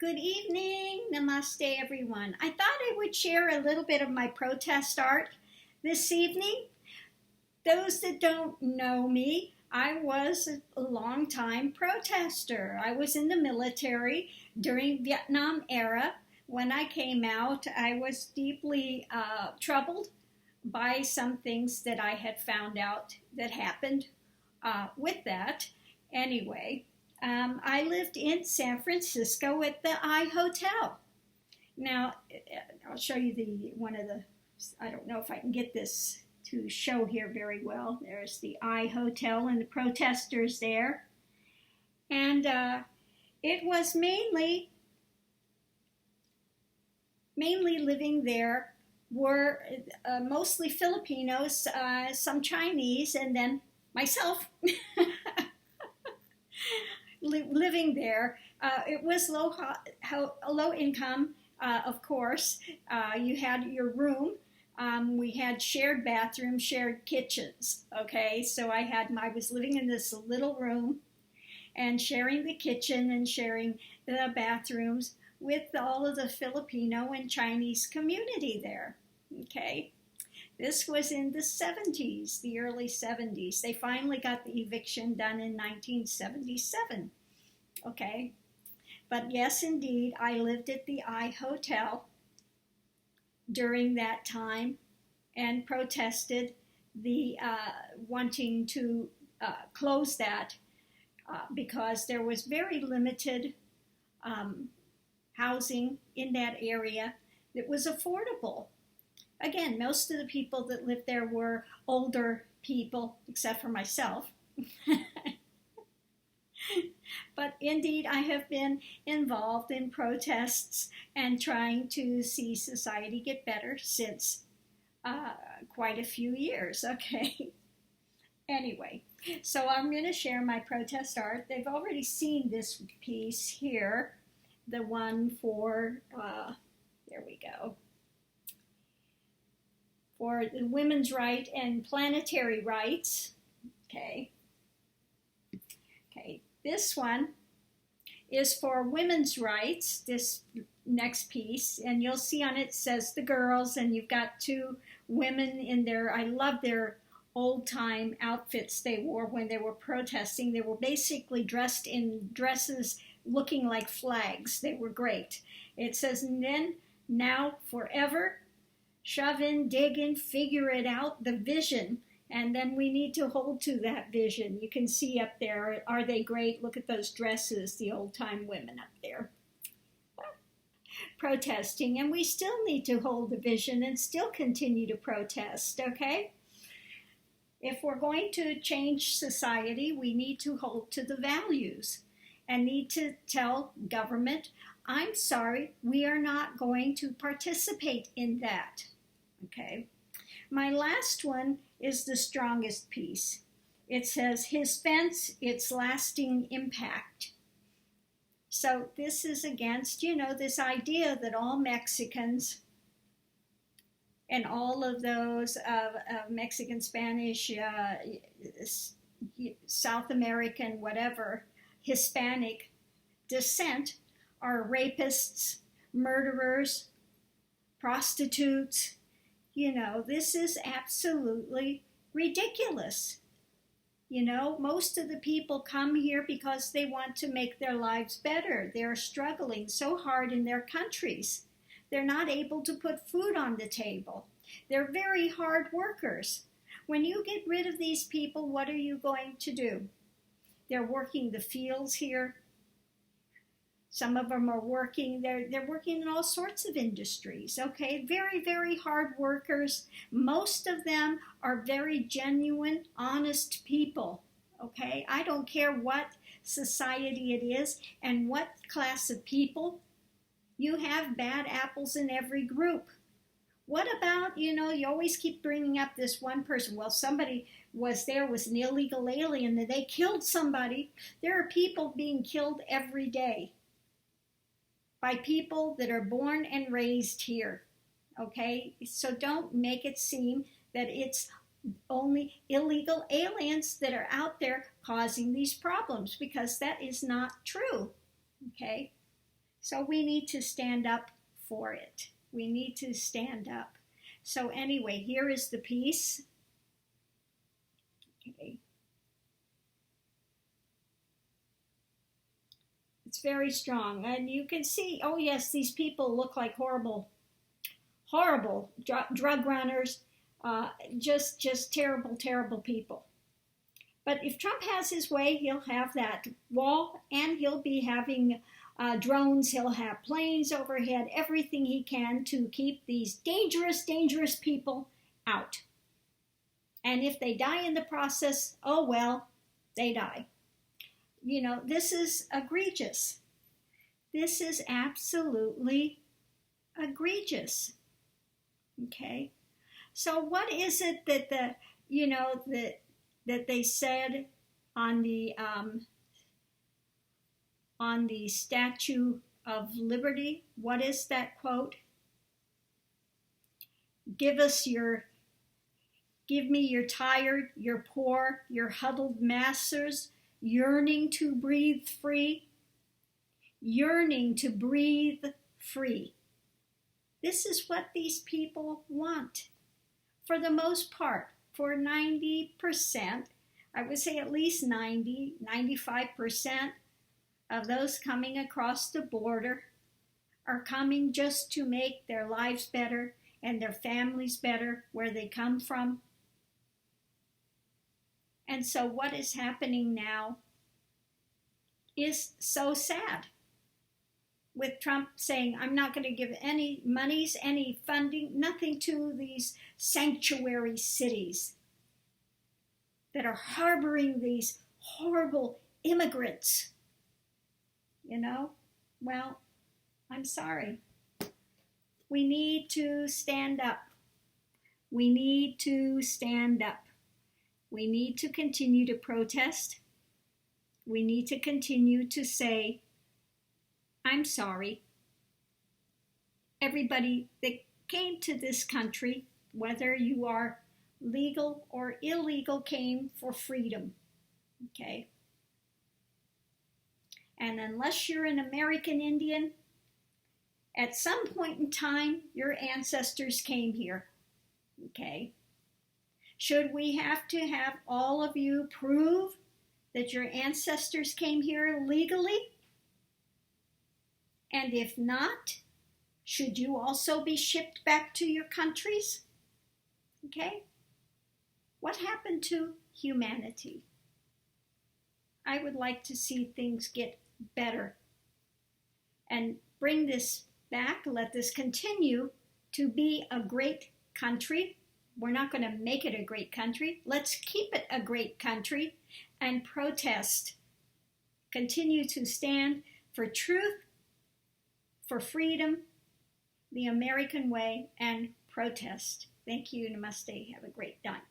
Good evening. Namaste, everyone. I thought I would share a little bit of my protest art this evening. Those that don't know me, I was a long-time protester. I was in the military during Vietnam era. When I came out, I was deeply troubled by some things that I had found out that happened with that. Anyway, I lived in San Francisco at the I Hotel. Now, I'll show you I don't know if I can get this to show here very well. There's the I Hotel and the protesters there. And it was mainly living there were mostly Filipinos, some Chinese, and then myself. Living there. It was low income, of course. You had your room. We had shared bathrooms, shared kitchens. Okay, so I was living in this little room and sharing the kitchen and sharing the bathrooms with all of the Filipino and Chinese community there. Okay. This was in the 70s, the early 70s. They finally got the eviction done in 1977. Okay. But yes, indeed, I lived at the I Hotel during that time and protested the wanting to close that because there was very limited housing in that area that was affordable. Again, most of the people that lived there were older people, except for myself. But indeed, I have been involved in protests and trying to see society get better since quite a few years, okay? Anyway, so I'm going to share my protest art. They've already seen this piece here, the one for, there we go, for the women's right and planetary rights. Okay. This one is for women's rights, this next piece, and you'll see on it says the girls, and you've got two women in there. I love their old-time outfits they wore when they were protesting. They were basically dressed in dresses looking like flags. They were great. It says, and then, now, forever, shove in, dig in, figure it out, the vision, and then we need to hold to that vision. You can see up there, are they great? Look at those dresses, the old-time women up there protesting, and we still need to hold the vision and still continue to protest, okay? If we're going to change society, we need to hold to the values and need to tell government, I'm sorry, we are not going to participate in that. Okay. My last one is the strongest piece. It says, his fence, its lasting impact. So this is against, this idea that all Mexicans and all of those Mexican, Spanish, South American, whatever, Hispanic descent are rapists, murderers, prostitutes. This is absolutely ridiculous. Most of the people come here because they want to make their lives better. They're struggling so hard in their countries. They're not able to put food on the table. They're very hard workers. When you get rid of these people, what are you going to do? They're working the fields here. Some of them are working, they're working in all sorts of industries, okay? Very, very hard workers. Most of them are very genuine, honest people, okay? I don't care what society it is and what class of people. You have bad apples in every group. What about, you always keep bringing up this one person. Well, somebody was an illegal alien, and they killed somebody. There are people being killed every day by people that are born and raised here, okay? So don't make it seem that it's only illegal aliens that are out there causing these problems, because that is not true, okay? So we need to stand up for it. We need to stand up. So anyway, here is the piece. Okay. It's very strong. And you can see, oh yes, these people look like horrible drug runners, just terrible, terrible people. But if Trump has his way, he'll have that wall, and he'll be having drones, he'll have planes overhead, everything he can to keep these dangerous, dangerous people out. And if they die in the process, oh well, they die. You know, this is egregious. This is absolutely egregious. Okay? So what is it that that they said on the Statue of Liberty? What is that quote? Give me your tired, your poor, your huddled masses, yearning to breathe free. Yearning to breathe free. This is what these people want. For the most part, for 90%, I would say at least 95% of those coming across the border are coming just to make their lives better and their families better where they come from. And so what is happening now is so sad. With Trump saying, I'm not going to give any monies, any funding, nothing to these sanctuary cities that are harboring these horrible immigrants. You know? Well, I'm sorry. We need to stand up. We need to stand up. We need to continue to protest. We need to continue to say, I'm sorry. Everybody that came to this country, whether you are legal or illegal, came for freedom. Okay? And unless you're an American Indian, at some point in time, your ancestors came here. Okay? Should we have to have all of you prove that your ancestors came here legally? And if not, should you also be shipped back to your countries? Okay? What happened to humanity? I would like to see things get better and bring this back, let this continue to be a great country. We're not going to make it a great country. Let's keep it a great country and protest. Continue to stand for truth, for freedom, the American way, and protest. Thank you. Namaste. Have a great night.